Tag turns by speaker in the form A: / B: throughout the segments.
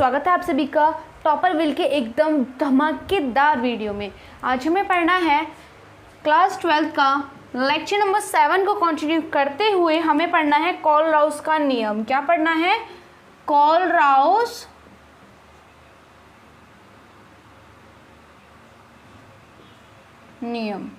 A: स्वागत है आप सभी का टॉपर विल के एकदम धमाकेदार वीडियो में। आज हमें पढ़ना है क्लास 12 का लेक्चर नंबर 7 को कंटिन्यू करते हुए हमें पढ़ना है कॉलराउस का नियम। क्या पढ़ना है? कॉलराउस नियम।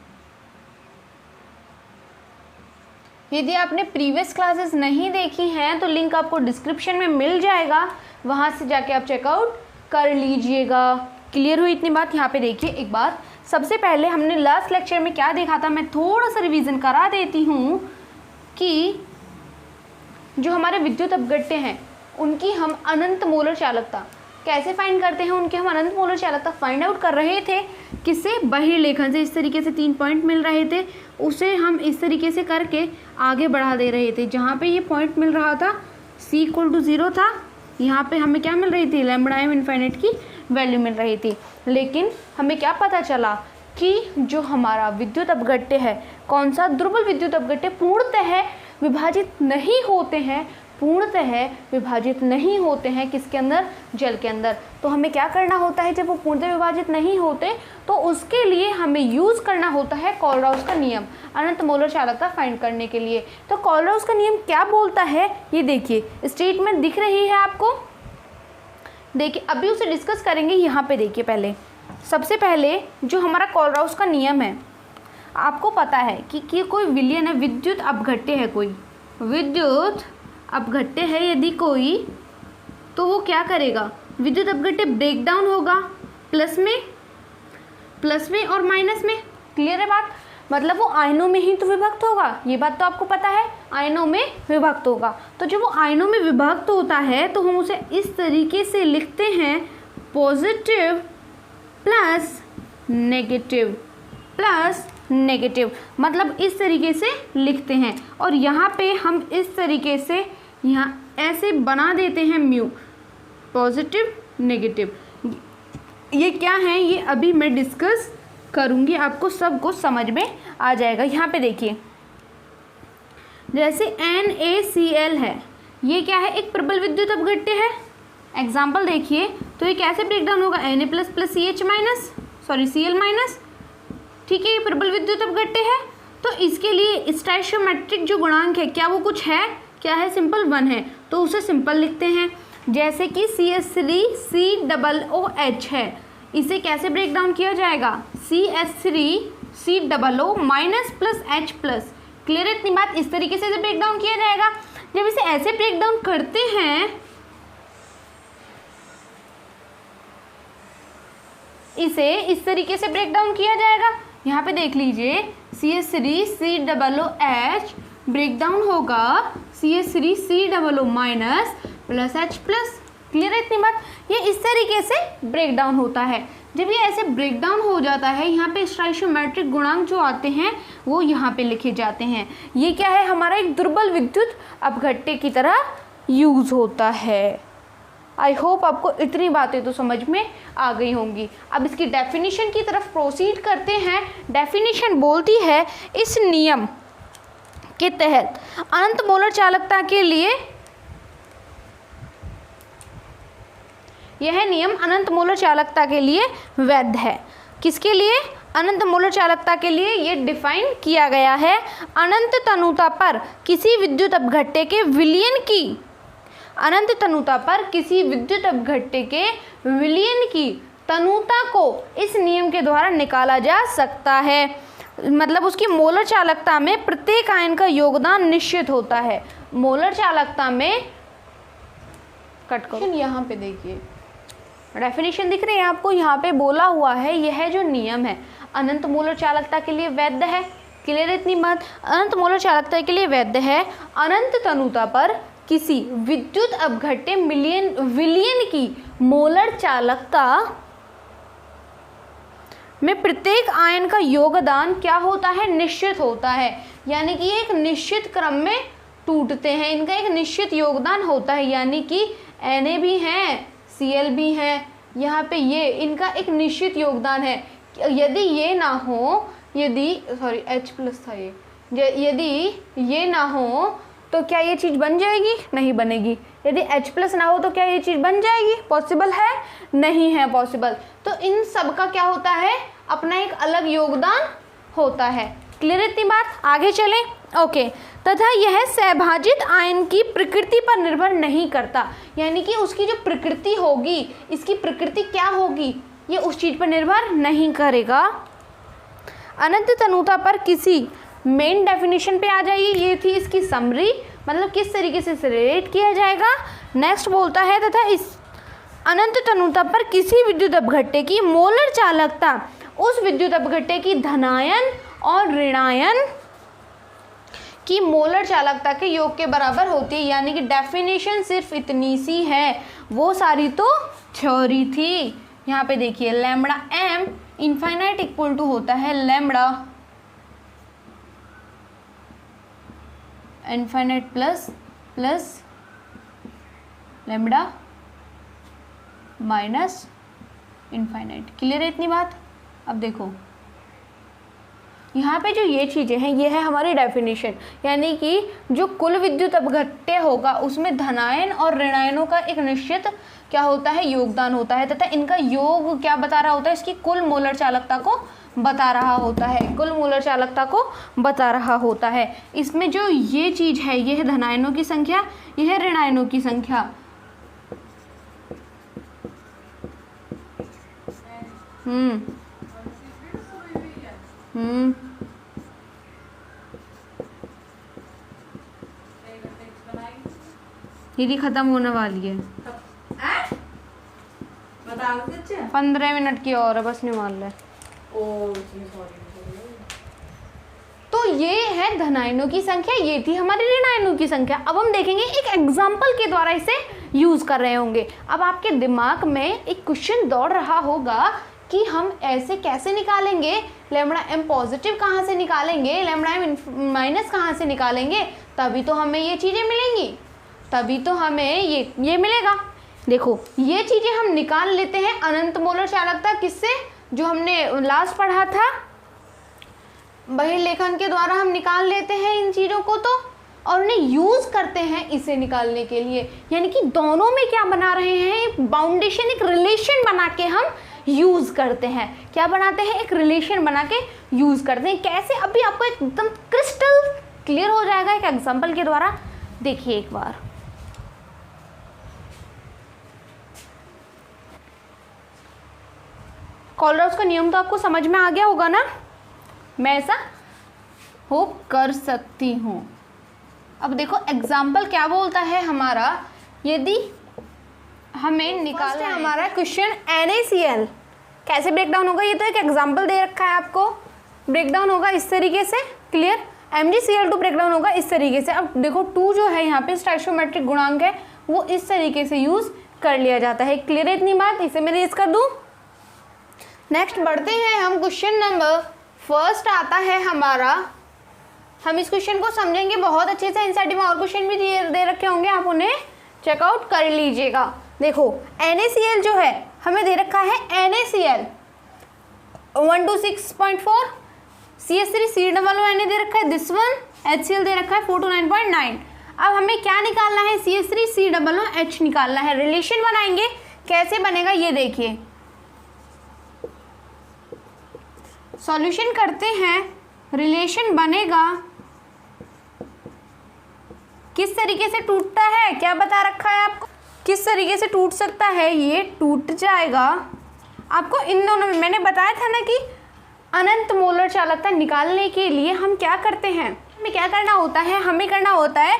A: यदि आपने प्रीवियस क्लासेस नहीं देखी हैं तो लिंक आपको डिस्क्रिप्शन में मिल जाएगा, वहाँ से जाके आप चेकआउट कर लीजिएगा। क्लियर हुई इतनी बात? यहाँ पे देखिए एक बार, सबसे पहले हमने लास्ट लेक्चर में क्या देखा था, मैं थोड़ा सा रिवीजन करा देती हूँ कि जो हमारे विद्युत अपघट्य हैं उनकी हम अनंत मोलर चालकता कैसे फाइंड करते हैं, उनके हम अनंत मोलर चालकता फाइंड आउट कर रहे थे। किससे? बहिर्लेखन से। इस तरीके से 3 पॉइंट मिल रहे थे, उसे हम इस तरीके से करके आगे बढ़ा दे रहे थे। जहाँ पे ये पॉइंट मिल रहा था c = 0 था, यहाँ पे हमें क्या मिल रही थी? λm इनफाइनाइट की वैल्यू मिल रही थी। लेकिन हमें क्या पता चला कि जो हमारा विद्युत अपघट्य है, कौन सा? दुर्बल विद्युत अपघट्य पूर्णतः विभाजित नहीं होते हैं, पूर्णतः विभाजित नहीं होते हैं किसके अंदर? जल के अंदर। तो हमें क्या करना होता है जब वो पूर्णतः विभाजित नहीं होते? तो उसके लिए हमें यूज़ करना होता है कॉलराउस का नियम, अनंत मोलर चालकता फाइंड करने के लिए। तो कॉलराउस का नियम क्या बोलता है, ये देखिए स्टेटमेंट दिख रही है आपको। देखिए अभी उसे डिस्कस करेंगे। यहाँ पे देखिए, पहले सबसे पहले जो हमारा कॉलराउस का नियम है, आपको पता है कि कोई विलयन है, विद्युत अपघट्य है, कोई विद्युत अपघट्य है यदि कोई, तो वो क्या करेगा? विद्युत अपघट्य ब्रेक डाउन होगा प्लस में और माइनस में। क्लियर है बात? मतलब वो आयनों में ही तो विभक्त होगा, ये बात तो आपको पता है, आयनों में विभक्त होगा। तो जब वो आयनों में विभक्त होता है तो हम उसे इस तरीके से लिखते हैं, पॉजिटिव प्लस नेगेटिव, मतलब इस तरीके से लिखते हैं। और यहाँ पे हम इस तरीके से यहाँ ऐसे बना देते हैं म्यू, पॉजिटिव नेगेटिव। ये क्या है ये अभी मैं डिस्कस करूँगी, आपको सबको समझ में आ जाएगा। यहाँ पे देखिए, जैसे NaCl है, ये क्या है? एक प्रबल विद्युत अपघट्य है। एग्जाम्पल देखिए, तो ये कैसे ब्रेक डाउन होगा? Cl-, ठीक है, ये प्रबल विद्युत अपघट्य है। तो इसके लिए स्टोइचोमेट्रिक जो गुणांक है, क्या वो कुछ है? क्या है? सिंपल 1 है, तो उसे सिंपल लिखते हैं। जैसे कि CH3COOH है, इसे कैसे ब्रेक डाउन किया जाएगा? CH3COO -+H+। क्लियर है इतनी बात? इस तरीके से ब्रेक डाउन किया जाएगा। जब इसे ऐसे ब्रेक डाउन करते हैं, इसे इस तरीके से ब्रेक डाउन किया जाएगा। यहाँ पे देख लीजिए, CH3COOH ब्रेक डाउन होगा CH3COO -+H+। क्लियर है इतनी बात? ये इस तरीके से ब्रेक डाउन होता है। जब ये ऐसे ब्रेक डाउन हो जाता है, यहाँ पे स्टोइचोमेट्रिक गुणांक जो आते हैं वो यहाँ पे लिखे जाते हैं। ये क्या है? हमारा एक दुर्बल विद्युत अपघट्य की तरह यूज होता है। आई होप आपको इतनी बातें तो समझ में आ गई होंगी। अब इसकी डेफिनेशन की तरफ प्रोसीड करते हैं। डेफिनेशन बोलती है, इस नियम के तहत अनंत मोलर चालकता के लिए, यह नियम अनंत मोलर चालकता के लिए वैध है। किसके लिए? अनंत मोलर चालकता के लिए ये डिफाइन किया गया है। अनंत तनुता पर किसी विद्युत अपघट्य के विलयन की, अनंत तनुता पर किसी विद्युत अपघट्य के विलयन की तनुता को इस नियम के द्वारा निकाला जा सकता है। मतलब उसकी मोलर चालकता में प्रत्येक आयन का योगदान निश्चित होता है। मोलर चालकता में कट करो, यहाँ पे देखिए डेफिनेशन दिख रही है आपको, यहाँ पे बोला हुआ है यह जो नियम है अनंत मोलर चालकता के लिए वैध है। क्लियर है इतनी बात? अनंत मोलर चालकता के लिए वैध है। अनंत तनुता पर किसी विद्युत अपघट्य विलयन की मोलर चालकता में प्रत्येक आयन का योगदान क्या होता है? निश्चित होता है। यानी कि एक निश्चित क्रम में टूटते हैं, इनका एक निश्चित योगदान होता है। यानी कि Na भी हैं, Cl भी हैं, यहाँ पे ये इनका एक निश्चित योगदान है। यदि ये ना हो, यदि H+ था ये, यदि ये ना हो तो क्या ये चीज़ बन जाएगी? नहीं बनेगी। यदि H+ ना हो तो क्या ये चीज़ बन जाएगी? पॉसिबल है? नहीं है पॉसिबल। तो इन सब का क्या होता है? अपना एक अलग योगदान होता है। क्लियर इतनी बात? आगे चलें। ओके। तथा यह सहभाजित आयन की प्रकृति पर निर्भर नहीं करता, यानी कि उसकी जो प्रकृति होगी, इसकी प्रकृति क्या होगी, ये उस चीज़ पर निर्भर नहीं करेगा। अनंत तनुता पर किसी मेन डेफिनेशन पे आ जाइए। ये थी इसकी समरी, मतलब किस तरीके से रिलेट किया जाएगा। नेक्स्ट बोलता है तथा इस अनंत तनुता पर किसी विद्युत अपघट्य की मोलर चालकता उस विद्युत अपघट्य की धनायन और ऋणायन की मोलर चालकता के योग के बराबर होती है। यानी कि डेफिनेशन सिर्फ इतनी सी है, वो सारी तो थ्योरी थी। यहाँ पे देखिए lambda m infinite equal to होता है lambda infinite plus lambda minus infinite. Clear है इतनी बात? अब देखो यहाँ पे जो ये चीज़ें हैं, ये है हमारी डेफिनेशन, यानी कि जो कुल विद्युत अपघट्य होगा उसमें धनायन और ऋणायनों का एक निश्चित क्या होता है? योगदान होता है, तथा इनका योग क्या बता रहा होता है? इसकी कुल मोलर चालकता को बता रहा होता है, कुल मोलर चालकता को बता रहा होता है। इसमें जो ये चीज़ है, ये है धनायनों की संख्या, ये है ऋणायनों की संख्या। दीदी खत्म होने वाली है, 15 मिनट की और है, बस निकाल ले। तो ये है धनायनों की संख्या, ये थी हमारी ऋणायनों की संख्या। अब हम देखेंगे एक एग्जाम्पल के द्वारा इसे यूज कर रहे होंगे। अब आपके दिमाग में एक क्वेश्चन दौड़ रहा होगा कि हम ऐसे कैसे निकालेंगे, लैम्बडा m पॉजिटिव कहाँ से निकालेंगे, लैम्बडा m माइनस कहाँ से निकालेंगे, तभी तो हमें ये चीज़ें मिलेंगी, तभी तो हमें ये मिलेगा। देखो ये चीज़ें हम निकाल लेते हैं अनंत मोलर चालकता किससे? जो हमने लास्ट पढ़ा था, बहिर्लेखन के द्वारा हम निकाल लेते हैं इन चीज़ों को, तो और उन्हें यूज़ करते हैं इसे निकालने के लिए। यानी कि दोनों में क्या बना रहे हैं? बाउंडेशन, एक रिलेशन बना के हम यूज़ करते हैं। क्या बनाते हैं? एक रिलेशन बना के यूज़ करते हैं। कैसे? अभी आपको एकदम क्रिस्टल क्लियर हो जाएगा एक एग्जाम्पल के द्वारा। देखिए एक बार, कॉलराउस का नियम तो आपको समझ में आ गया होगा ना? मैं ऐसा होप कर सकती हूँ। अब देखो एग्जाम्पल क्या बोलता है हमारा, यदि हमें निकालना है हमारा क्वेश्चन NaCl कैसे ब्रेक डाउन होगा। ये तो एक एग्जाम्पल दे रखा है आपको, ब्रेक डाउन होगा इस तरीके से। क्लियर? MgCl2 ब्रेक डाउन होगा इस तरीके से। अब देखो 2 जो है यहाँ पे स्टोइचोमेट्रिक गुणांक है, वो इस तरीके से यूज कर लिया जाता है। क्लियर है इतनी बात? इसे मैं रेज कर दूँ। नेक्स्ट बढ़ते हैं हम, क्वेश्चन नंबर फर्स्ट आता है हमारा। हम इस क्वेश्चन को समझेंगे बहुत अच्छे से। एनसीईआरटी में और क्वेश्चन भी दे रखे होंगे, आप उन्हें चेकआउट कर लीजिएगा। देखो NaCl जो है हमें दे रखा है NaCl 126.4, CH3COO दे रखा है, दिस वन HCl दे रखा है 429.9। अब हमें क्या निकालना है? CH3COOH निकालना है। रिलेशन बनाएंगे, कैसे बनेगा ये देखिए। सॉल्यूशन करते हैं, रिलेशन बनेगा, किस तरीके से टूटता है क्या बता रखा है आपको, किस तरीके से टूट सकता है? ये टूट जाएगा। आपको इन दोनों में मैंने बताया था ना कि अनंत मोलर चालकता निकालने के लिए हम क्या करते हैं, हमें क्या करना होता है? हमें करना होता है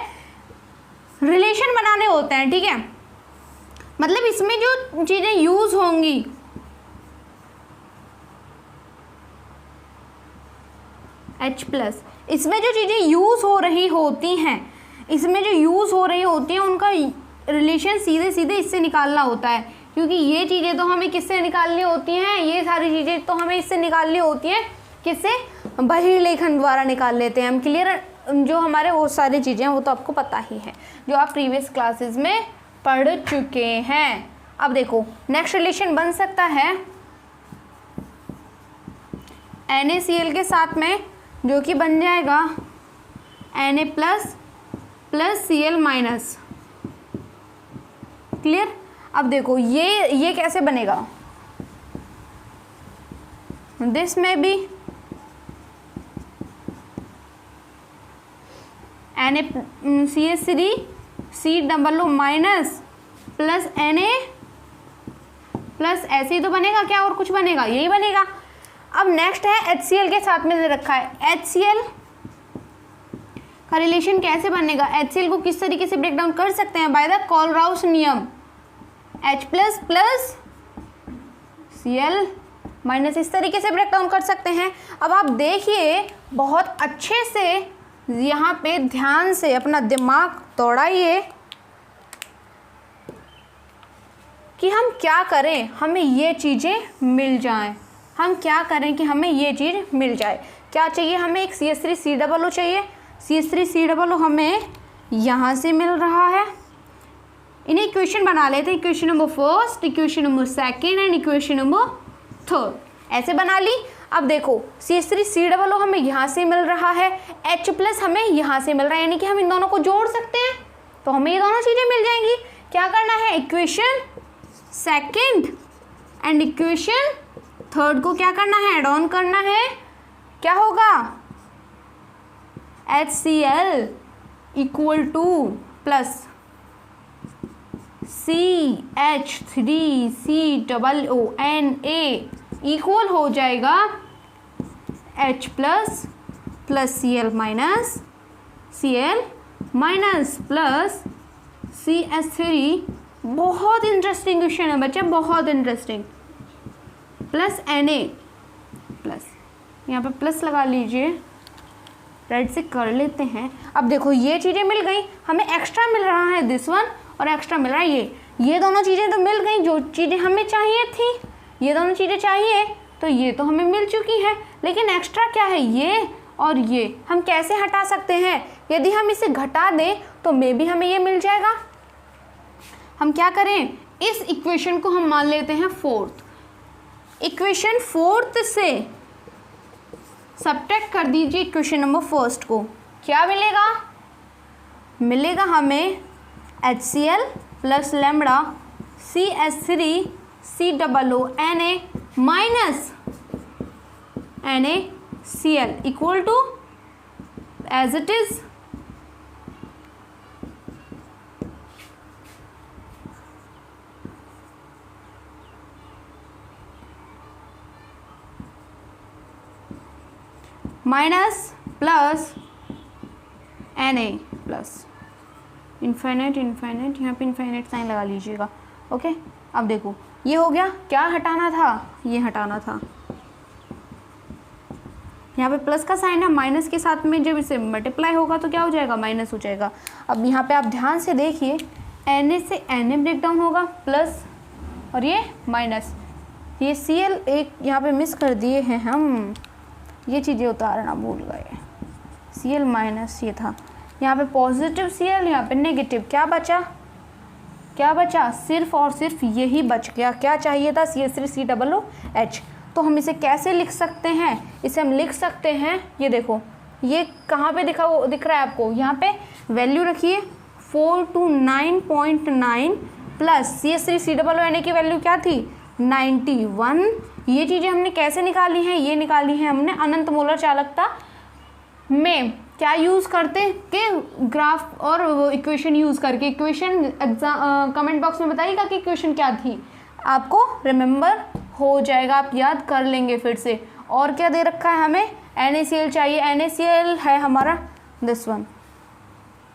A: रिलेशन बनाने होते हैं। ठीक है, मतलब इसमें जो चीज़ें यूज होंगी, H+, इसमें जो चीज़ें यूज़ हो रही होती हैं, इसमें जो यूज़ हो रही होती हैं उनका रिलेशन सीधे सीधे इससे निकालना होता है, क्योंकि ये चीज़ें तो हमें किससे निकालनी होती हैं? ये सारी चीज़ें तो हमें इससे निकालनी होती हैं, किससे? बहिर्लेखन द्वारा निकाल लेते हैं हम। क्लियर? जो हमारे वो सारी चीज़ें हैं वो तो आपको पता ही है, जो आप प्रीवियस क्लासेस में पढ़ चुके हैं। अब देखो नेक्स्ट रिलेशन बन सकता है NaCl के साथ में, जो कि बन जाएगा Na+ plus Cl minus. Clear? अब देखो ये कैसे बनेगा, दिस में भी Na CH3 minus plus Na plus, ऐसे ही तो बनेगा क्या, और कुछ बनेगा? यही बनेगा। अब नेक्स्ट है HCl के साथ में दे रखा है। HCl का रिलेशन कैसे बनेगा? HCl को किस तरीके से ब्रेक डाउन कर सकते हैं? बाय द कोलराउस नियम, H plus plus Cl minus, इस तरीके से ब्रेक डाउन कर सकते हैं। अब आप देखिए बहुत अच्छे से, यहाँ पे ध्यान से अपना दिमाग दौड़ाइए कि हम क्या करें हमें ये चीज़ें मिल जाएं। हम क्या करें कि हमें ये चीज़ मिल जाए। क्या चाहिए हमें? एक CH3COO चाहिए। CH3COO हमें यहाँ से मिल रहा है। इन्हें इक्वेशन बना लेते हैं, equation number first, equation number second and equation number third, ऐसे बना ली। अब देखो CH3COO हमें यहाँ से मिल रहा है, H प्लस हमें यहाँ से मिल रहा है, यानी कि हम इन दोनों को जोड़ सकते हैं तो हमें ये दोनों चीज़ें मिल जाएंगी। क्या करना है? Equation second and equation third को क्या करना है? ऐड ऑन करना है। क्या होगा? HCl equal two plus CH3COONA equal हो जाएगा H plus plus Cl minus plus CH3। बहुत इंटरेस्टिंग क्वेश्चन है बच्चे, बहुत इंटरेस्टिंग। प्लस Na प्लस, यहाँ पे प्लस लगा लीजिए, रेड से कर लेते हैं। अब देखो ये चीज़ें मिल गई, हमें एक्स्ट्रा मिल रहा है दिस वन और एक्स्ट्रा मिल रहा है ये दोनों चीज़ें तो मिल गई जो चीज़ें हमें चाहिए थी। ये दोनों चीज़ें चाहिए तो ये तो हमें मिल चुकी है, लेकिन एक्स्ट्रा क्या है? ये और ये हम कैसे हटा सकते हैं? यदि हम इसे घटा दें तो मे भी हमें ये मिल जाएगा। हम क्या करें? इस इक्वेशन को हम मान लेते हैं फोर्थ। इक्वेशन फोर्थ से सब्ट्रैक्ट कर दीजिए इक्वेशन नंबर फर्स्ट को। क्या मिलेगा? मिलेगा हमें HCl plus lambda CH3COONA minus NaCl equal to as it is minus plus Na plus infinite, यहाँ पे इन्फाइनाइट साइन लगा लीजिएगा। ओके, अब देखो ये हो गया। क्या हटाना था? ये हटाना था। यहाँ पे प्लस का साइन है, माइनस के साथ में जब इसे मल्टीप्लाई होगा तो क्या हो जाएगा? माइनस हो जाएगा। अब यहाँ पे आप ध्यान से देखिए, Na से Na ब्रेक डाउन होगा प्लस और ये माइनस, ये Cl एक यहाँ पे मिस कर दिए हैं हम, ये चीज़ें उतारना भूल गए। Cl माइनस ये था, यहाँ पे पॉजिटिव Cl, यहाँ पे नेगेटिव। क्या बचा? क्या बचा? सिर्फ और सिर्फ यही बच गया। क्या चाहिए था? CH3COOH। तो हम इसे कैसे लिख सकते हैं? इसे हम लिख सकते हैं, ये देखो ये कहाँ पे दिख रहा है आपको? यहाँ पे वैल्यू रखिए 429.9 प्लस CH3COONA की वैल्यू क्या थी? 91। ये चीज़ें हमने कैसे निकाली हैं? ये निकाली हैं हमने अनंत मोलर चालकता में क्या यूज़ करते के ग्राफ और इक्वेशन यूज़ करके। इक्वेशन एग्जाम कमेंट बॉक्स में बताइएगा कि इक्वेशन क्या थी, आपको रिमेंबर हो जाएगा, आप याद कर लेंगे फिर से। और क्या दे रखा है हमें? NaCl चाहिए। NaCl है हमारा दिस वन,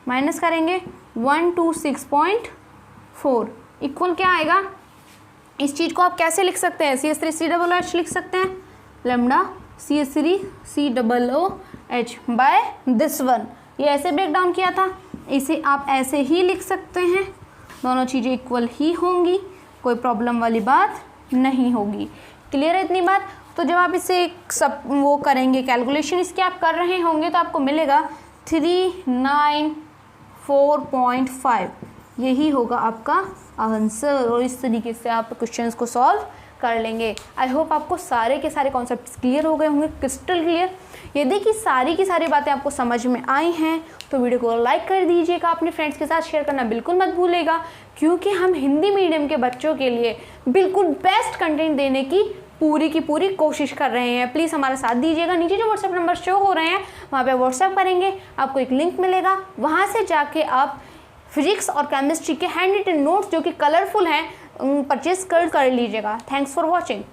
A: माइनस करेंगे 126.4 इक्वल क्या आएगा? इस चीज़ को आप कैसे लिख सकते हैं? CH3COOH लिख सकते हैं, lambda CH3COOH by this one. ये ऐसे ब्रेक डाउन किया था, इसे आप ऐसे ही लिख सकते हैं। दोनों चीज़ें इक्वल ही होंगी, कोई प्रॉब्लम वाली बात नहीं होगी। क्लियर है इतनी बात? तो जब आप इसे सब वो करेंगे, कैलकुलेशन इसके आप कर रहे होंगे, तो आपको मिलेगा 394.5। यही होगा आपका आंसर। और इस तरीके से आप क्वेश्चंस को सॉल्व कर लेंगे। आई होप आपको सारे के सारे कॉन्सेप्ट्स क्लियर हो गए होंगे, क्रिस्टल क्लियर। यदि कि सारी की सारी बातें आपको समझ में आई हैं तो वीडियो को लाइक कर दीजिएगा, अपने फ्रेंड्स के साथ शेयर करना बिल्कुल मत भूलिएगा, क्योंकि हम हिंदी मीडियम के बच्चों के लिए बिल्कुल बेस्ट कंटेंट देने की पूरी कोशिश कर रहे हैं। प्लीज़ हमारा साथ दीजिएगा। नीचे जो व्हाट्सएप नंबर शो हो रहे हैं वहाँ पे व्हाट्सएप करेंगे, आपको एक लिंक मिलेगा, वहाँ से जाके आप फिजिक्स और केमिस्ट्री के हैंड रिटन नोट्स जो कि कलरफुल हैं परचेज कर लीजिएगा। Thanks for watching.